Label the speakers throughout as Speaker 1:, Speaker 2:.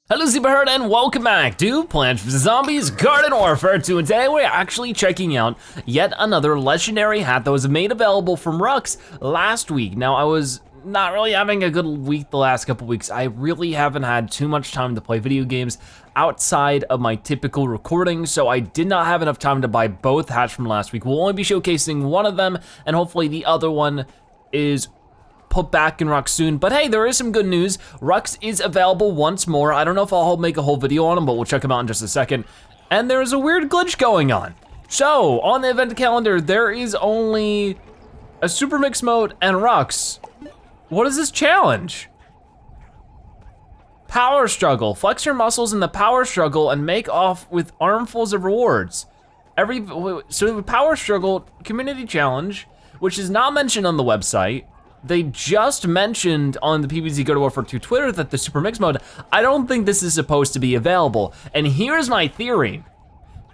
Speaker 1: Hello Zebratastic and welcome back to Plants vs Zombies Garden Warfare 2, and today we're actually checking out yet another legendary hat that was made available from Rux last week. Now I was not really having a good week the last couple weeks. I really haven't had too much time to play video games outside of my typical recording, so I did not have enough time to buy both hats from last week. We'll only be showcasing one of them, and hopefully the other one is put back in Rux soon. But hey, there is some good news. Rux is available once more. I don't know if I'll make a whole video on him, but we'll check him out in just a second. And there's a weird glitch going on. So on the event calendar, there is only a super mix mode and Rux. What is this challenge? Power struggle. Flex your muscles in the power struggle and make off with armfuls of rewards. So the power struggle community challenge, which is not mentioned on the website. They just mentioned on the PvZ Garden Warfare 2 Twitter that the Super Mix mode, I don't think this is supposed to be available. And here's my theory.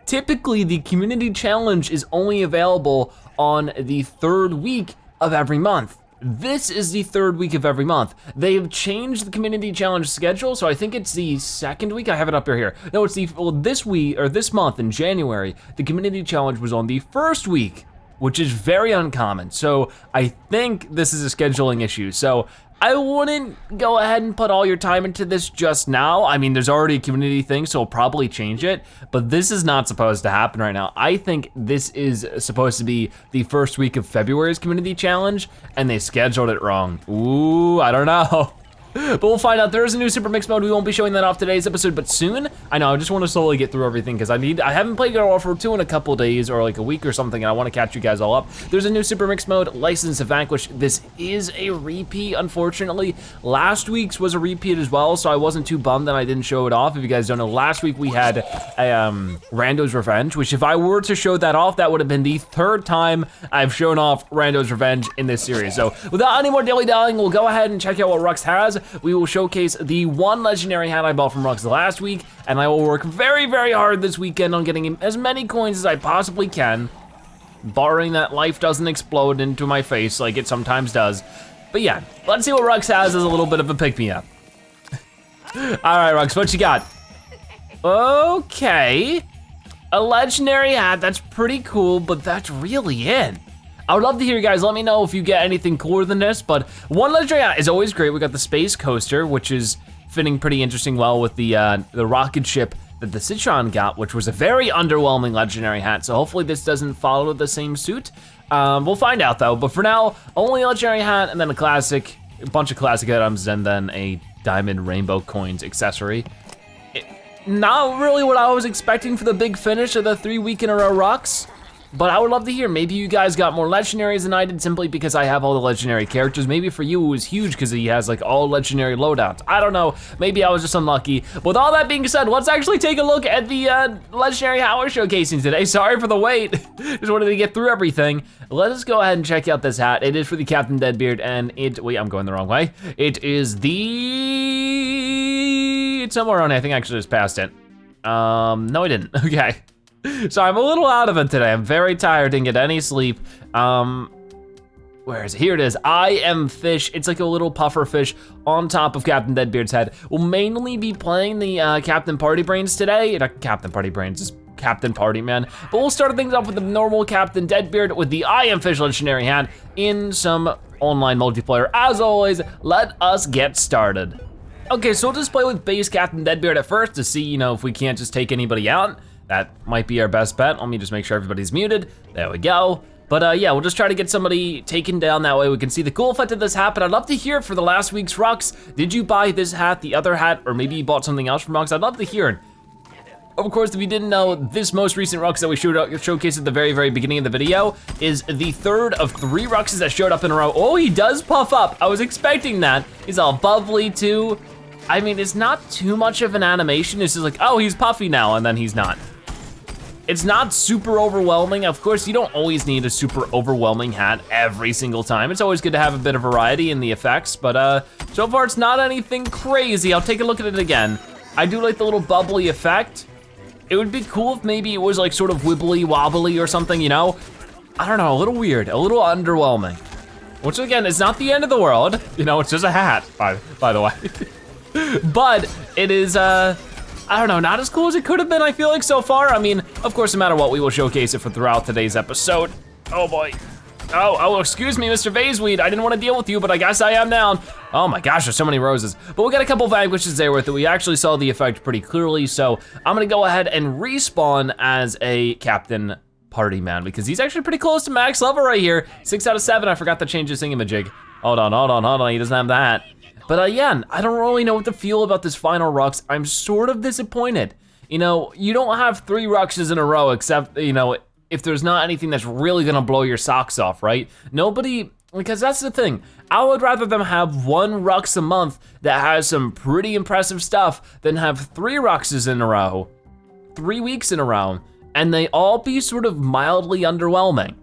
Speaker 1: Typically, the community challenge is only available on the third week of every month. This is the third week of every month. They've changed the community challenge schedule, so I think it's the second week. I have it up here. No, it's this week, or this month in January, the community challenge was on the first week, which is very uncommon. So I think this is a scheduling issue. So I wouldn't go ahead and put all your time into this just now. I mean, there's already a community thing, so I'll probably change it, but this is not supposed to happen right now. I think this is supposed to be the first week of February's community challenge, and they scheduled it wrong. Ooh, I don't know. But we'll find out. There is a new Super Mix mode. We won't be showing that off today's episode, but soon. I know, I just want to slowly get through everything because I haven't played Garden Warfare 2 in a couple days or like a week or something, and I want to catch you guys all up. There's a new Super Mix mode, License to Vanquish. This is a repeat, unfortunately. Last week's was a repeat as well, so I wasn't too bummed that I didn't show it off. If you guys don't know, last week we had Rando's Revenge, which if I were to show that off, that would have been the third time I've shown off Rando's Revenge in this series. So without any more dilly-dallying, we'll go ahead and check out what Rux has. We will showcase the one legendary hat I bought from Rux last week, and I will work very, very hard this weekend on getting as many coins as I possibly can, barring that life doesn't explode into my face like it sometimes does. But yeah, let's see what Rux has as a little bit of a pick-me-up. All right, Rux, what you got? Okay, a legendary hat, that's pretty cool, but that's really it. I would love to hear you guys, let me know if you get anything cooler than this, but one legendary hat is always great. We got the Space Coaster, which is fitting pretty interesting well with the rocket ship that the Citron got, which was a very underwhelming legendary hat, so hopefully this doesn't follow the same suit. We'll find out though, but for now, only a legendary hat and then a bunch of classic items, and then a diamond rainbow coins accessory. Not really what I was expecting for the big finish of the 3 week in a row Rux. But I would love to hear, maybe you guys got more legendaries than I did simply because I have all the legendary characters. Maybe for you it was huge because he has like all legendary loadouts. I don't know, maybe I was just unlucky. With all that being said, let's actually take a look at the legendary hat we're showcasing today. Sorry for the wait, just wanted to get through everything. Let us go ahead and check out this hat. It is for the Captain Deadbeard, and wait, I'm going the wrong way. It is it's somewhere on, I think I actually just passed it. No I didn't, okay. So I'm a little out of it today. I'm very tired, didn't get any sleep. Where is it? Here it is. I am fish. It's like a little puffer fish on top of Captain Deadbeard's head. We'll mainly be playing the Captain Party Brains today. Not Captain Party Brains, just Captain Party Man. But we'll start things off with the normal Captain Deadbeard with the I am fish legendary hat in some online multiplayer. As always, let us get started. Okay, so we'll just play with base Captain Deadbeard at first to see, you know, if we can't just take anybody out. That might be our best bet. Let me just make sure everybody's muted. There we go. But yeah, we'll just try to get somebody taken down that way. We can see the cool effect of this hat, but I'd love to hear for the last week's Rux. Did you buy this hat, the other hat, or maybe you bought something else from Rux? I'd love to hear it. Of course, if you didn't know, this most recent Rux that we showcased at the very, very beginning of the video is the third of 3 Ruxes that showed up in a row. Oh, he does puff up. I was expecting that. He's all bubbly too. I mean, it's not too much of an animation. It's just like, oh, he's puffy now, and then he's not. It's not super overwhelming. Of course, you don't always need a super overwhelming hat every single time. It's always good to have a bit of variety in the effects, but so far it's not anything crazy. I'll take a look at it again. I do like the little bubbly effect. It would be cool if maybe it was like sort of wibbly wobbly or something, you know? I don't know, a little weird, a little underwhelming. Which again, is not the end of the world. You know, it's just a hat, by the way. But it is, I don't know, not as cool as it could have been, I feel like, so far. I mean, of course, no matter what, we will showcase it for throughout today's episode. Oh boy. Oh, excuse me, Mr. Vaseweed. I didn't want to deal with you, but I guess I am now. Oh my gosh, there's so many roses. But we got a couple vanquishes there with it. We actually saw the effect pretty clearly, so I'm gonna go ahead and respawn as a Captain Party Man, because he's actually pretty close to max level right here. 6 out of 7, I forgot to change his thingamajig. Hold on, he doesn't have that. But again, I don't really know what to feel about this final Rux. I'm sort of disappointed. You know, you don't have 3 Ruxes in a row except, you know, if there's not anything that's really gonna blow your socks off, right? Nobody, because that's the thing. I would rather them have 1 Rux a month that has some pretty impressive stuff than have 3 Ruxes in a row, 3 weeks in a row, and they all be sort of mildly underwhelming.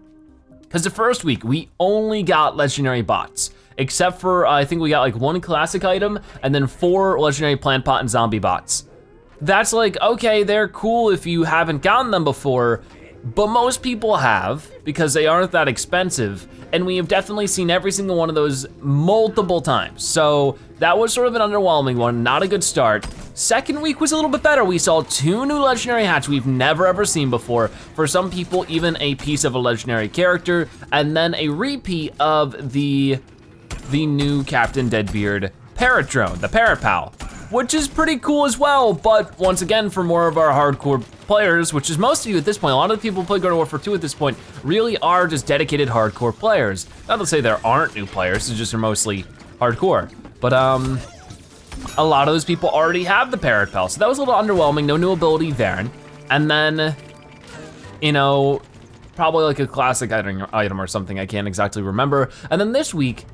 Speaker 1: Because the first week, we only got legendary bots, except for, I think we got like 1 classic item, and then 4 legendary plant pot and zombie bots. That's like, okay, they're cool if you haven't gotten them before, but most people have, because they aren't that expensive, and we have definitely seen every single one of those multiple times. So that was sort of an underwhelming one, not a good start. Second week was a little bit better. We saw 2 new legendary hats we've never ever seen before. For some people, even a piece of a legendary character, and then a repeat of the new Captain Deadbeard Parrot drone, the Parrot Pal, which is pretty cool as well. But once again, for more of our hardcore players, which is most of you at this point, a lot of the people who play Garden Warfare 2 at this point really are just dedicated hardcore players. Not to say there aren't new players, it's just they're mostly hardcore. But a lot of those people already have the Parrot Pal, so that was a little underwhelming, no new ability there. And then, you know, probably like a classic item or something, I can't exactly remember. And then this week,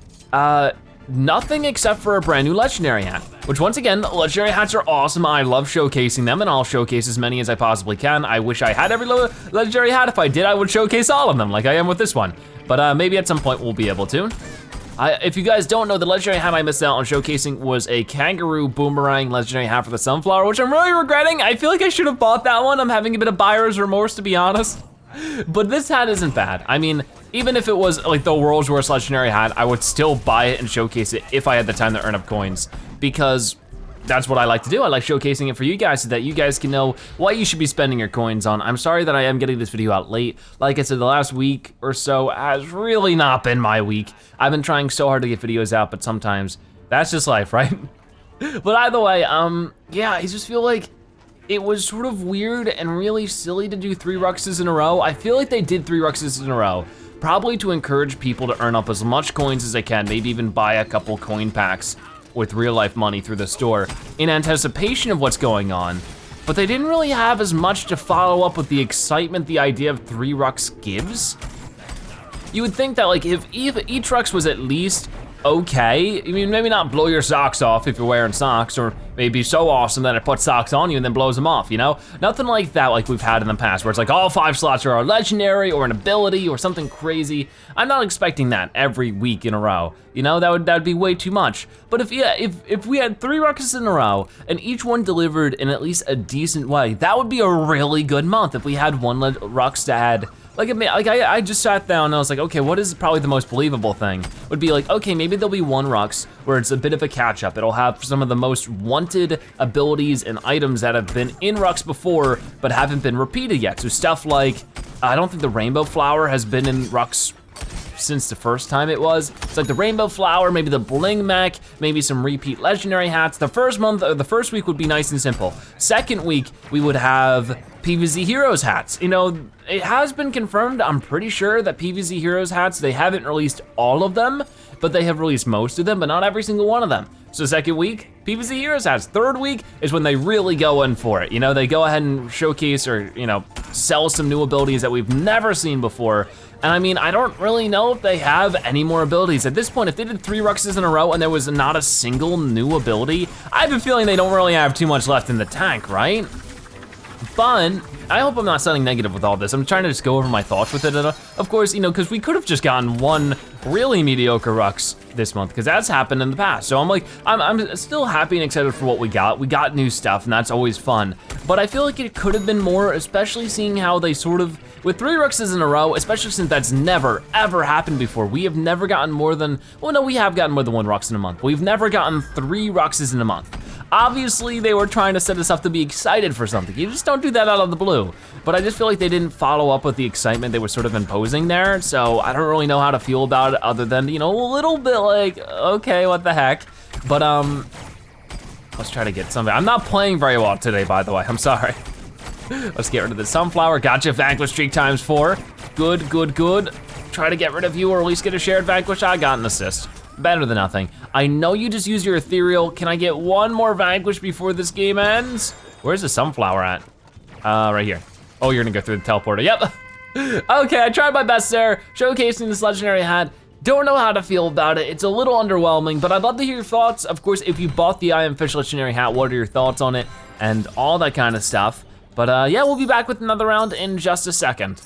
Speaker 1: nothing except for a brand new legendary hat, which once again, legendary hats are awesome. I love showcasing them, and I'll showcase as many as I possibly can. I wish I had every legendary hat. If I did, I would showcase all of them like I am with this one. But maybe at some point we'll be able to. If you guys don't know, the legendary hat I missed out on showcasing was a kangaroo boomerang legendary hat for the sunflower, which I'm really regretting. I feel like I should have bought that one. I'm having a bit of buyer's remorse, to be honest. But this hat isn't bad. I mean, even if it was like the world's worst legendary hat, I would still buy it and showcase it if I had the time to earn up coins, because that's what I like to do. I like showcasing it for you guys so that you guys can know what you should be spending your coins on. I'm sorry that I am getting this video out late. Like I said, the last week or so has really not been my week. I've been trying so hard to get videos out, but sometimes that's just life, right? But either way, yeah, I just feel like it was sort of weird and really silly to do 3 Ruxes in a row. I feel like they did 3 Ruxes in a row, probably to encourage people to earn up as much coins as they can, maybe even buy a couple coin packs with real life money through the store in anticipation of what's going on. But they didn't really have as much to follow up with the excitement the idea of 3 Rux gives. You would think that like if each Rux was at least okay, I mean, maybe not blow your socks off if you're wearing socks, or maybe so awesome that it puts socks on you and then blows them off, you know? Nothing like that like we've had in the past, where it's like all 5 slots are a legendary or an ability or something crazy. I'm not expecting that every week in a row, you know? That would be way too much. But if we had 3 Ruxes in a row and each one delivered in at least a decent way, that would be a really good month. If we had 1 Rux to add, I just sat down and I was like, okay, what is probably the most believable thing? Would be like, okay, maybe there'll be 1 Rux where it's a bit of a catch up. It'll have some of the most wanted abilities and items that have been in Rux before, but haven't been repeated yet. So stuff like, I don't think the Rainbow Flower has been in Rux since the first time it was. It's like the Rainbow Flower, maybe the Bling Mech, maybe some repeat legendary hats. The first month, or the first week would be nice and simple. Second week, we would have PvZ Heroes hats. You know, it has been confirmed, I'm pretty sure, that PvZ Heroes hats, they haven't released all of them, but they have released most of them, but not every single one of them. So second week, PvZ Heroes hats. Third week is when they really go in for it. You know, they go ahead and showcase or, you know, sell some new abilities that we've never seen before. And I mean, I don't really know if they have any more abilities. At this point, if they did 3 Ruxes in a row and there was not a single new ability, I have a feeling they don't really have too much left in the tank, right? But I hope I'm not sounding negative with all this. I'm trying to just go over my thoughts with it. Of course, you know, because we could have just gotten 1 really mediocre Rux this month, because that's happened in the past. So I'm like, I'm still happy and excited for what we got. We got new stuff, and that's always fun. But I feel like it could have been more, especially seeing how they sort of, with 3 Ruxes in a row, especially since that's never, ever happened before. We have never gotten more than, well, no, we have gotten more than 1 Rux in a month. We've never gotten 3 Ruxes in a month. Obviously, they were trying to set us up to be excited for something. You just don't do that out of the blue. But I just feel like they didn't follow up with the excitement they were sort of imposing there, so I don't really know how to feel about it other than, you know, a little bit like, okay, what the heck. But let's try to get something. I'm not playing very well today, by the way, I'm sorry. Let's get rid of the sunflower. Gotcha, vanquish streak ×4. Good, good, good. Try to get rid of you or at least get a shared vanquish. I got an assist. Better than nothing. I know you just used your ethereal. Can I get one more vanquish before this game ends? Where's the sunflower at? Right here. Oh, you're gonna go through the teleporter, yep. Okay, I tried my best there, showcasing this legendary hat. Don't know how to feel about it. It's a little underwhelming, but I'd love to hear your thoughts. Of course, if you bought the I Am Fish legendary hat, what are your thoughts on it and all that kind of stuff. But yeah, we'll be back with another round in just a second.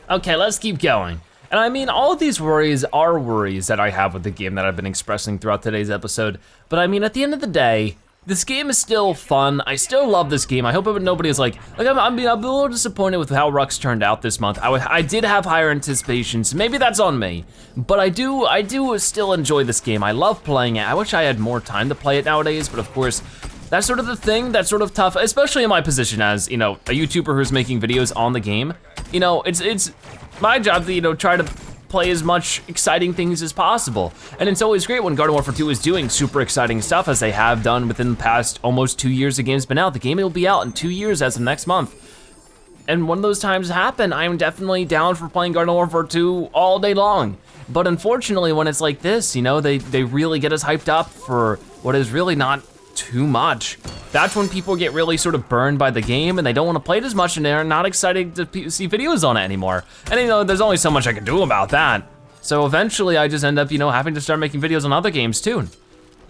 Speaker 1: Okay, let's keep going. And I mean, all of these worries are worries that I have with the game that I've been expressing throughout today's episode. But I mean, at the end of the day, this game is still fun. I still love this game. I hope nobody is like I'm a little disappointed with how Rux turned out this month. I did have higher anticipations. Maybe that's on me. But I do still enjoy this game. I love playing it. I wish I had more time to play it nowadays, but of course, that's sort of the thing that's sort of tough, especially in my position as, you know, a YouTuber who's making videos on the game. You know, it's my job to, you know, try to play as much exciting things as possible. And it's always great when Garden Warfare 2 is doing super exciting stuff as they have done within the past almost 2 years the game's been out. The game will be out in 2 years as of next month. And when those times happen, I'm definitely down for playing Garden Warfare 2 all day long. But unfortunately, when it's like this, you know, they really get us hyped up for what is really not too much. That's when people get really sort of burned by the game and they don't want to play it as much and they're not excited to see videos on it anymore. And you know, there's only so much I can do about that. So eventually I just end up, you know, having to start making videos on other games too.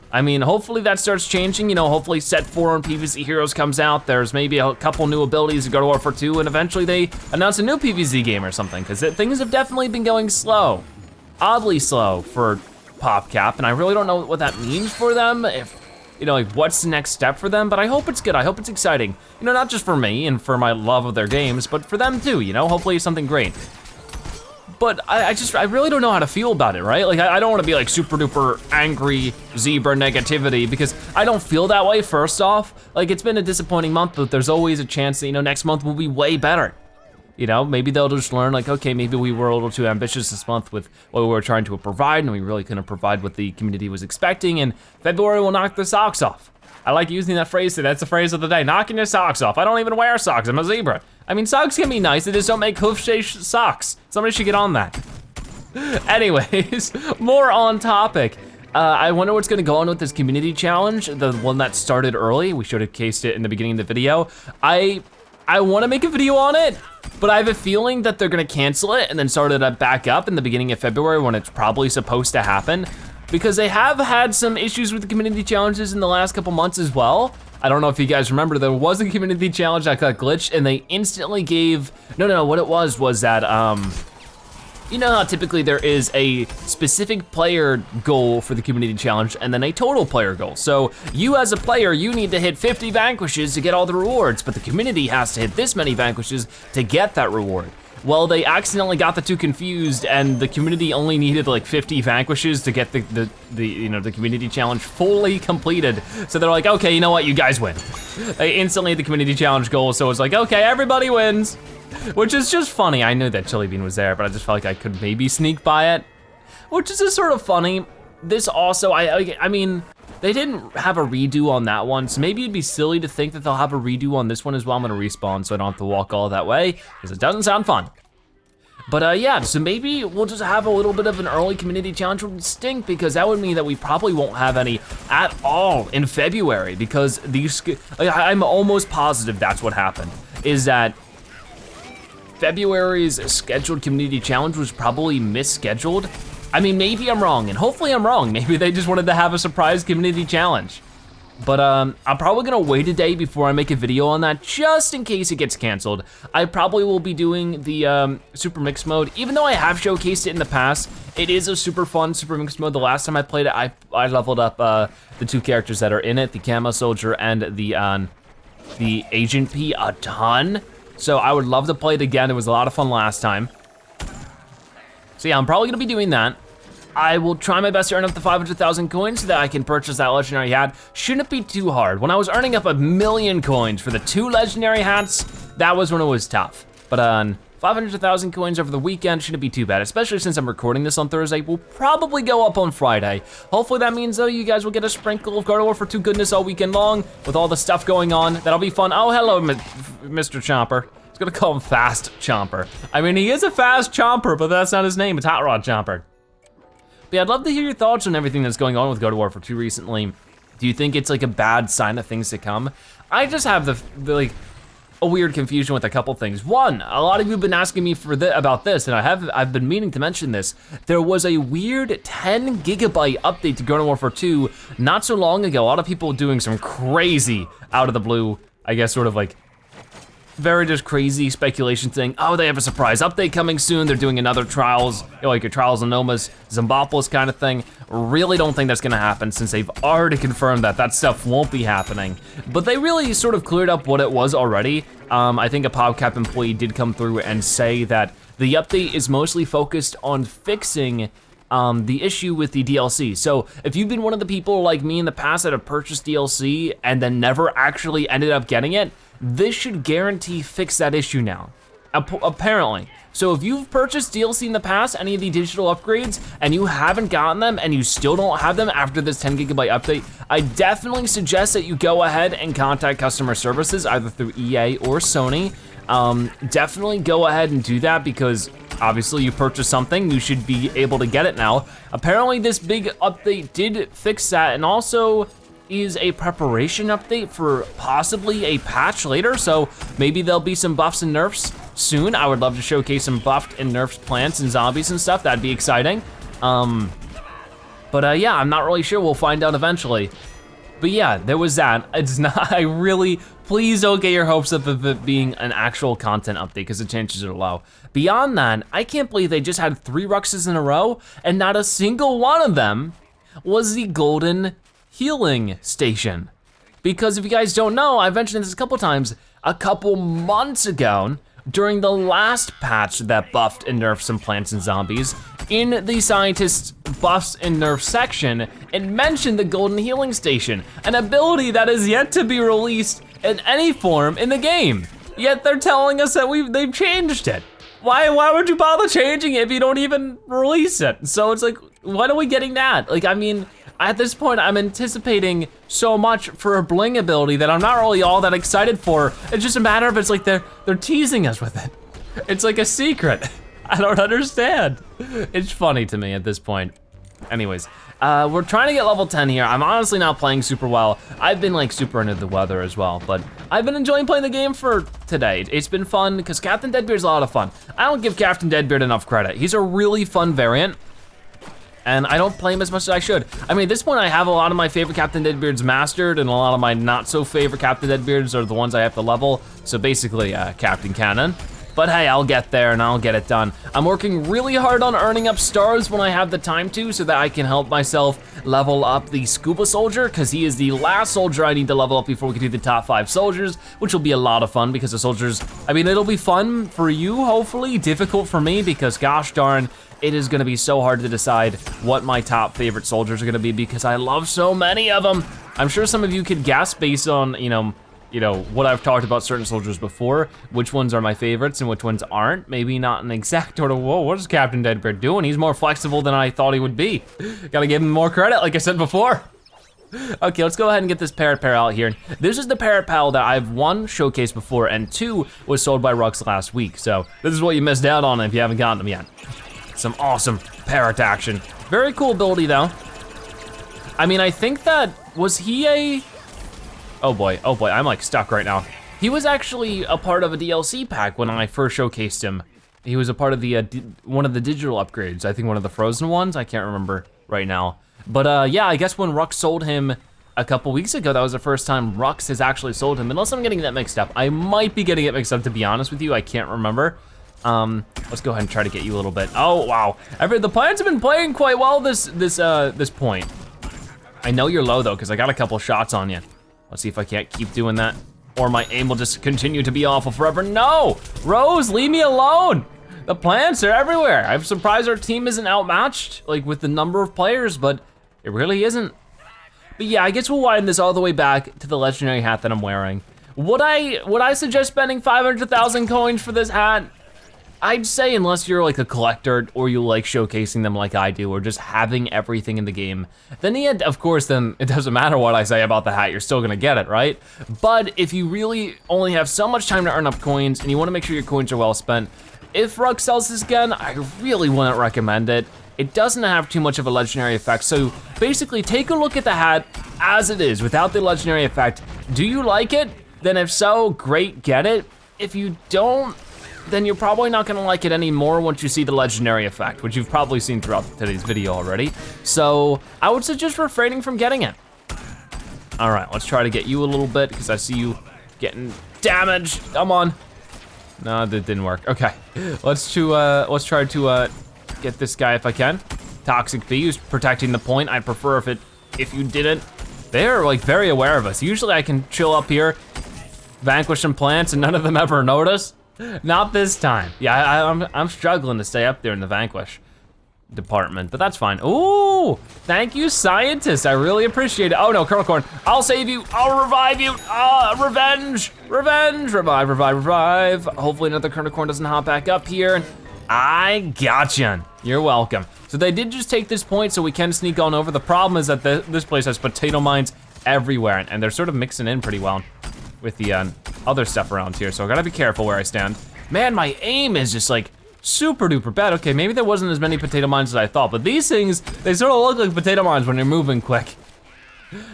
Speaker 1: I mean, hopefully that starts changing, you know, hopefully set 4 on PvZ Heroes comes out, there's maybe a couple new abilities to go to Warfare 2 and eventually they announce a new PvZ game or something, because things have definitely been going slow. Oddly slow for PopCap, and I really don't know what that means for them, if, you know, like what's the next step for them, but I hope it's good, I hope it's exciting. You know, not just for me and for my love of their games, but for them too, you know, hopefully it's something great. But I really don't know how to feel about it, right? Like, I don't wanna be like super duper angry zebra negativity because I don't feel that way, first off. Like, it's been a disappointing month, but there's always a chance that, you know, next month will be way better. You know, maybe they'll just learn like, okay, maybe we were a little too ambitious this month with what we were trying to provide and we really couldn't provide what the community was expecting, and February will knock the socks off. I like using that phrase, that's the phrase of the day, knocking your socks off. I don't even wear socks, I'm a zebra. I mean, socks can be nice, they just don't make hoof-shaped socks. Somebody should get on that. Anyways, more on topic. I wonder what's gonna go on with this community challenge, the one that started early. We showcased it in the beginning of the video. I wanna make a video on it, but I have a feeling that they're gonna cancel it and then start it back up in the beginning of February when it's probably supposed to happen, because they have had some issues with the community challenges in the last couple months as well. I don't know if you guys remember, there was a community challenge that got glitched and they instantly gave, no, what it was that, you know how typically there is a specific player goal for the community challenge and then a total player goal. So you as a player, you need to hit 50 vanquishes to get all the rewards, but the community has to hit this many vanquishes to get that reward. Well, they accidentally got the two confused and the community only needed like 50 vanquishes to get the you know, the community challenge fully completed. So they're like, okay, you know what, you guys win. They instantly hit the community challenge goal, so it's like, okay, everybody wins. Which is just funny. I knew that Chili Bean was there, but I just felt like I could maybe sneak by it, which is just sort of funny. This also, I mean, they didn't have a redo on that one, so maybe it'd be silly to think that they'll have a redo on this one as well. I'm gonna respawn so I don't have to walk all that way, because it doesn't sound fun. But yeah, so maybe we'll just have a little bit of an early community challenge, which would stink, because that would mean that we probably won't have any at all in February, because these, I'm almost positive that's what happened, is that February's scheduled community challenge was probably misscheduled. I mean, maybe I'm wrong, and hopefully I'm wrong. Maybe they just wanted to have a surprise community challenge. But I'm probably gonna wait a day before I make a video on that, just in case it gets canceled. I probably will be doing the super mix mode, even though I have showcased it in the past. It is a super fun super mix mode. The last time I played it, I leveled up the two characters that are in it, the Camo Soldier and the Agent P a ton. So I would love to play it again. It was a lot of fun last time. So yeah, I'm probably gonna be doing that. I will try my best to earn up to 500,000 coins so that I can purchase that legendary hat. Shouldn't be too hard. When I was earning up 1,000,000 coins for the 2 legendary hats, that was when it was tough. But 500,000 coins over the weekend shouldn't be too bad, especially since I'm recording this on Thursday. We'll probably go up on Friday. Hopefully that means though you guys will get a sprinkle of Garden Warfare 2 goodness all weekend long with all the stuff going on. That'll be fun. Oh, hello, Mr. Chomper. I was gonna call him Fast Chomper. I mean, he is a fast chomper, but that's not his name, it's Hot Rod Chomper. But yeah, I'd love to hear your thoughts on everything that's going on with Garden Warfare 2 recently. Do you think it's like a bad sign of things to come? I just have a weird confusion with a couple things. One, a lot of you have been asking me about this, and I've been meaning to mention this. There was a weird 10 gigabyte update to Garden Warfare 2 not so long ago. A lot of people doing some crazy out of the blue, I guess sort of like very just crazy speculation thing. Oh, they have a surprise update coming soon. They're doing another Trials, like a Trials and Noma's Zomboss kind of thing. Really don't think that's gonna happen since they've already confirmed that stuff won't be happening. But they really sort of cleared up what it was already. I think a PopCap employee did come through and say that the update is mostly focused on fixing the issue with the DLC. So if you've been one of the people like me in the past that have purchased DLC and then never actually ended up getting it, this should guarantee fix that issue now, apparently. So if you've purchased DLC in the past, any of the digital upgrades, and you haven't gotten them and you still don't have them after this 10 gigabyte update, I definitely suggest that you go ahead and contact customer services either through EA or Sony. Definitely go ahead and do that because obviously you purchased something, you should be able to get it now. Apparently this big update did fix that and also is a preparation update for possibly a patch later, so maybe there'll be some buffs and nerfs soon. I would love to showcase some buffed and nerfed plants and zombies and stuff, that'd be exciting. But yeah, I'm not really sure, we'll find out eventually. But yeah, there was that. It's not, please don't get your hopes up of it being an actual content update because the chances are low. Beyond that, I can't believe they just had 3 Ruxes in a row and not a single one of them was the golden healing station. Because if you guys don't know, I've mentioned this a couple times, a couple months ago, during the last patch that buffed and nerfed some plants and zombies, in the scientists buffs and nerfs section, it mentioned the golden healing station, an ability that is yet to be released in any form in the game. Yet they're telling us that they've changed it. Why would you bother changing it if you don't even release it? So it's like, when are we getting that? Like, I mean, at this point, I'm anticipating so much for a bling ability that I'm not really all that excited for. It's just a matter of it's like they're teasing us with it. It's like a secret. I don't understand. It's funny to me at this point. Anyways, we're trying to get level 10 here. I'm honestly not playing super well. I've been like super under the weather as well, but I've been enjoying playing the game for today. It's been fun because Captain Deadbeard's a lot of fun. I don't give Captain Deadbeard enough credit. He's a really fun variant. And I don't play him as much as I should. I mean, at this point, I have a lot of my favorite Captain Deadbeards mastered, and a lot of my not so favorite Captain Deadbeards are the ones I have to level. So basically, Captain Cannon. But hey, I'll get there and I'll get it done. I'm working really hard on earning up stars when I have the time to, so that I can help myself level up the Scuba Soldier, because he is the last soldier I need to level up before we can do the top 5 soldiers, which will be a lot of fun because the soldiers, I mean, it'll be fun for you, hopefully, difficult for me, because gosh darn, it is gonna be so hard to decide what my top favorite soldiers are gonna be because I love so many of them. I'm sure some of you could guess based on, you know, what I've talked about certain soldiers before, which ones are my favorites and which ones aren't. Maybe not an exact order. Whoa, what is Captain Deadbeard doing? He's more flexible than I thought he would be. Gotta give him more credit, like I said before. Okay, let's go ahead and get this Parrot Pal out here. This is the Parrot Pal that I've 1 showcased before and 2 was sold by Rux last week. So this is what you missed out on if you haven't gotten them yet. Some awesome Parrot action. Very cool ability though. I mean, I think that, was he a, oh boy, I'm like stuck right now. He was actually a part of a DLC pack when I first showcased him. He was a part of the, one of the digital upgrades. I think one of the frozen ones, I can't remember right now. But yeah, I guess when Rux sold him a couple weeks ago, that was the first time Rux has actually sold him, unless I'm getting that mixed up. I might be getting it mixed up, to be honest with you, I can't remember. Let's go ahead and try to get you a little bit. Oh, wow. The plants have been playing quite well this point. I know you're low though, because I got a couple shots on you. Let's see if I can't keep doing that, or my aim will just continue to be awful forever. No, Rose, leave me alone. The plants are everywhere. I'm surprised our team isn't outmatched, like with the number of players, but it really isn't. But yeah, I guess we'll wind this all the way back to the legendary hat that I'm wearing. Would I suggest spending 500,000 coins for this hat? I'd say unless you're like a collector or you like showcasing them like I do, or just having everything in the game, then of course, then it doesn't matter what I say about the hat, you're still gonna get it, right? But if you really only have so much time to earn up coins and you wanna make sure your coins are well spent, if Rug sells this again, I really wouldn't recommend it. It doesn't have too much of a legendary effect, so basically take a look at the hat as it is, without the legendary effect. Do you like it? Then if so, great, get it. If you don't, then you're probably not gonna like it anymore once you see the legendary effect, which you've probably seen throughout today's video already. So I would suggest refraining from getting it. All right, let's try to get you a little bit because I see you getting damaged. Come on. No, that didn't work. Okay, let's try to get this guy if I can. Toxic Bee who's protecting the point. I'd prefer if you didn't. They're like very aware of us. Usually I can chill up here, vanquish some plants and none of them ever notice. Not this time. Yeah, I'm struggling to stay up there in the vanquish department, but that's fine. Ooh, thank you, scientist. I really appreciate it. Oh no, Kernel Corn, I'll save you. I'll revive you. Revenge, revenge, revive, revive, revive. Hopefully another Kernel Corn doesn't hop back up here. I gotcha. You're welcome. So they did just take this point, so we can sneak on over. The problem is that this place has potato mines everywhere, and they're sort of mixing in pretty well with the other stuff around here, so I gotta be careful where I stand. Man, my aim is just like super duper bad. Okay, maybe there wasn't as many potato mines as I thought, but these things, they sort of look like potato mines when you're moving quick.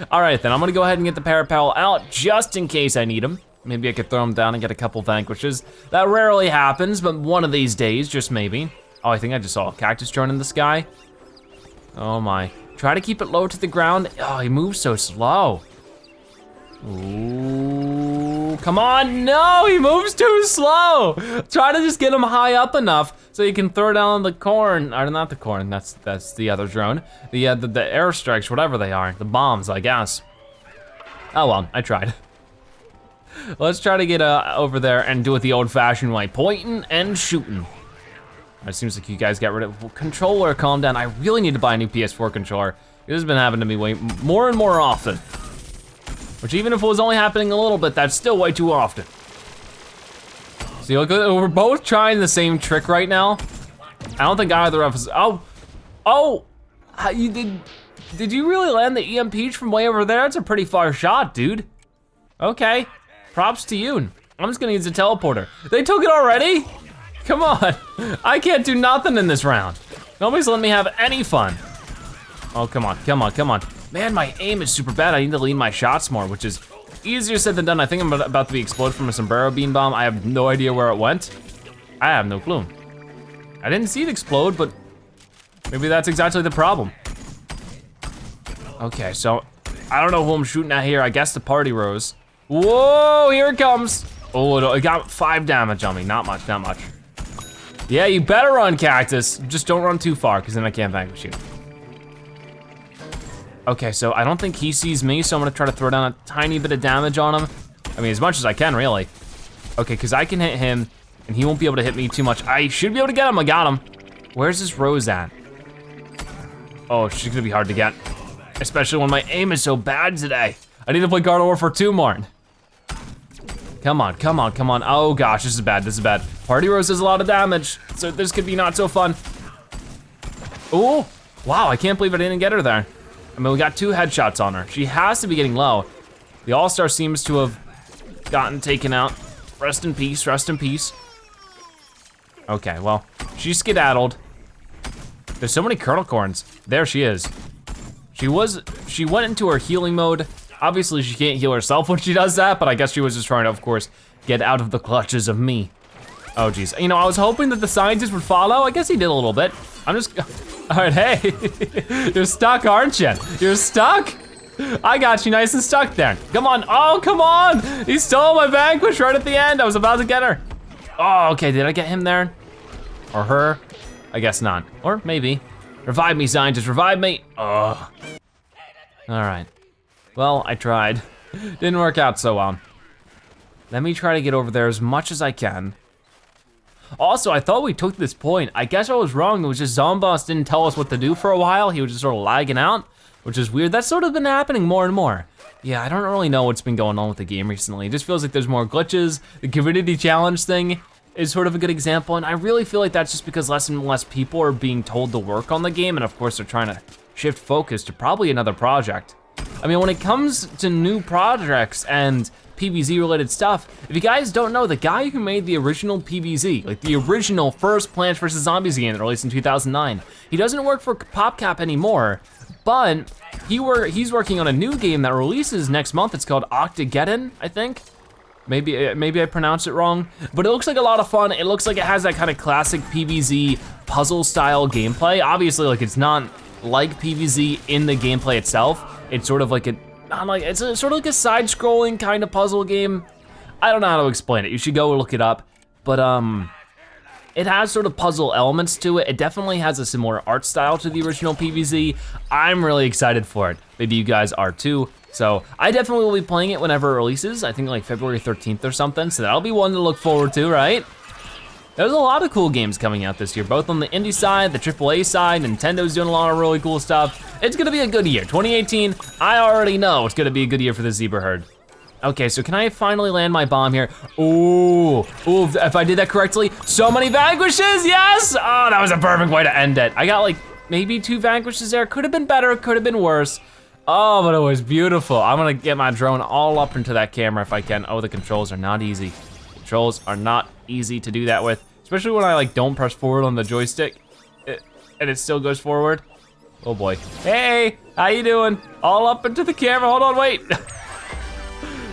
Speaker 1: All right then, I'm gonna go ahead and get the Parrot out just in case I need them. Maybe I could throw them down and get a couple vanquishes. That rarely happens, but one of these days, just maybe. Oh, I think I just saw a cactus drone in the sky. Oh my. Try to keep it low to the ground. Oh, he moves so slow. Ooh, come on, no, he moves too slow. Try to just get him high up enough so you can throw down the corn, or not the corn, that's the other drone. The airstrikes, whatever they are, the bombs, I guess. Oh well, I tried. Let's try to get over there and do it the old fashioned way, pointing and shooting. It seems like you guys got rid of controller, calm down. I really need to buy a new PS4 controller. This has been happening to me way more and more often. Which even if it was only happening a little bit, that's still way too often. See, look, we're both trying the same trick right now. I don't think either of us, oh, did you really land the EMP from way over there? It's a pretty far shot, dude. Okay, props to you. I'm just gonna use a teleporter. They took it already? Come on, I can't do nothing in this round. Nobody's letting me have any fun. Oh, come on, come on, come on. Man, my aim is super bad. I need to lean my shots more, which is easier said than done. I think I'm about to be exploded from a sombrero bean bomb. I have no idea where it went. I have no clue. I didn't see it explode, but maybe that's exactly the problem. Okay, so I don't know who I'm shooting at here. I guess the party rose. Whoa, here it comes. Oh, it got 5 damage on me. Not much, not much. Yeah, you better run, Cactus. Just don't run too far, because then I can't vanquish you. Okay, so I don't think he sees me, so I'm gonna try to throw down a tiny bit of damage on him. I mean, as much as I can, really. Okay, because I can hit him, and he won't be able to hit me too much. I should be able to get him, I got him. Where's this Rose at? Oh, she's gonna be hard to get. Especially when my aim is so bad today. I need to play God of War for 2 more. Come on, come on, come on. Oh gosh, this is bad, this is bad. Party Rose does a lot of damage, so this could be not so fun. Oh, wow, I can't believe I didn't get her there. I mean, we got 2 headshots on her. She has to be getting low. The All-Star seems to have gotten taken out. Rest in peace, rest in peace. Okay, well, she skedaddled. There's so many Kernel Corns. There she is. She went into her healing mode. Obviously, she can't heal herself when she does that, but I guess she was just trying to, of course, get out of the clutches of me. Oh geez, you know, I was hoping that the scientist would follow. I guess he did a little bit. I'm just, all right, hey, you're stuck, aren't you? You're stuck? I got you nice and stuck there. Come on, oh, come on. He stole my vanquish right at the end. I was about to get her. Oh, okay, did I get him there? Or her? I guess not, or maybe. Revive me, scientist, revive me. Oh. All right, well, I tried. Didn't work out so well. Let me try to get over there as much as I can. Also, I thought we took this point. I guess I was wrong. It was just Zomboss didn't tell us what to do for a while. He was just sort of lagging out, which is weird. That's sort of been happening more and more. Yeah, I don't really know what's been going on with the game recently. It just feels like there's more glitches. The community challenge thing is sort of a good example, and I really feel like that's just because less and less people are being told to work on the game, and of course they're trying to shift focus to probably another project. I mean, when it comes to new projects and PvZ related stuff, if you guys don't know, the guy who made the original PvZ, like the original first Plants vs. Zombies game that released in 2009, he doesn't work for PopCap anymore, but he's working on a new game that releases next month. It's called Octageddon, I think. Maybe I pronounced it wrong, but it looks like a lot of fun. It looks like it has that kind of classic PvZ puzzle style gameplay. Obviously, like it's not like PvZ in the gameplay itself. It's sort of like it's sort of like a side-scrolling kind of puzzle game. I don't know how to explain it. You should go look it up. But it has sort of puzzle elements to it. It definitely has a similar art style to the original PvZ. I'm really excited for it. Maybe you guys are too. So I definitely will be playing it whenever it releases. I think like February 13th or something. So that'll be one to look forward to, right? There's a lot of cool games coming out this year, both on the indie side, the AAA side. Nintendo's doing a lot of really cool stuff. It's gonna be a good year. 2018, I already know it's gonna be a good year for the Zebra Herd. Okay, so can I finally land my bomb here? Ooh, if I did that correctly, so many vanquishes, yes! Oh, that was a perfect way to end it. I got like maybe 2 vanquishes there. Could have been better, could have been worse. Oh, but it was beautiful. I'm gonna get my drone all up into that camera if I can. Oh, the controls are not easy. Controls are not easy to do that with, especially when I like don't press forward on the joystick and it still goes forward. Oh boy. Hey, how you doing? All up into the camera, hold on, wait.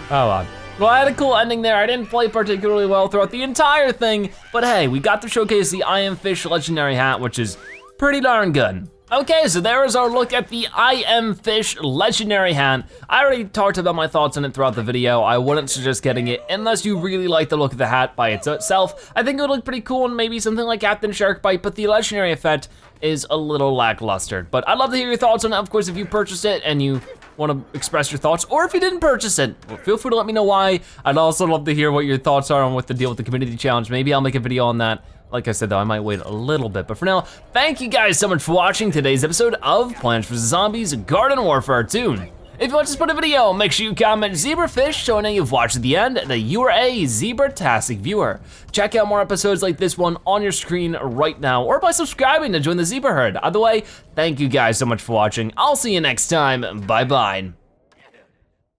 Speaker 1: Hold on. Well, I had a cool ending there. I didn't play particularly well throughout the entire thing, but hey, we got to showcase the I Am Fish legendary hat, which is pretty darn good. Okay, so there is our look at the I Am Fish legendary hat. I already talked about my thoughts on it throughout the video. I wouldn't suggest getting it unless you really like the look of the hat by itself. I think it would look pretty cool and maybe something like Captain Sharkbite, but the legendary effect is a little lackluster. But I'd love to hear your thoughts on it. Of course, if you purchased it and you want to express your thoughts, or if you didn't purchase it, well, feel free to let me know why. I'd also love to hear what your thoughts are on what the deal with the community challenge. Maybe I'll make a video on that. Like I said though, I might wait a little bit, but for now, thank you guys so much for watching today's episode of Plants vs. Zombies Garden Warfare 2. If you want to support a video, make sure you comment Zebrafish so I know you've watched to the end and that you are a Zebratastic viewer. Check out more episodes like this one on your screen right now, or by subscribing to join the Zebra Herd. Either way, thank you guys so much for watching. I'll see you next time, bye-bye.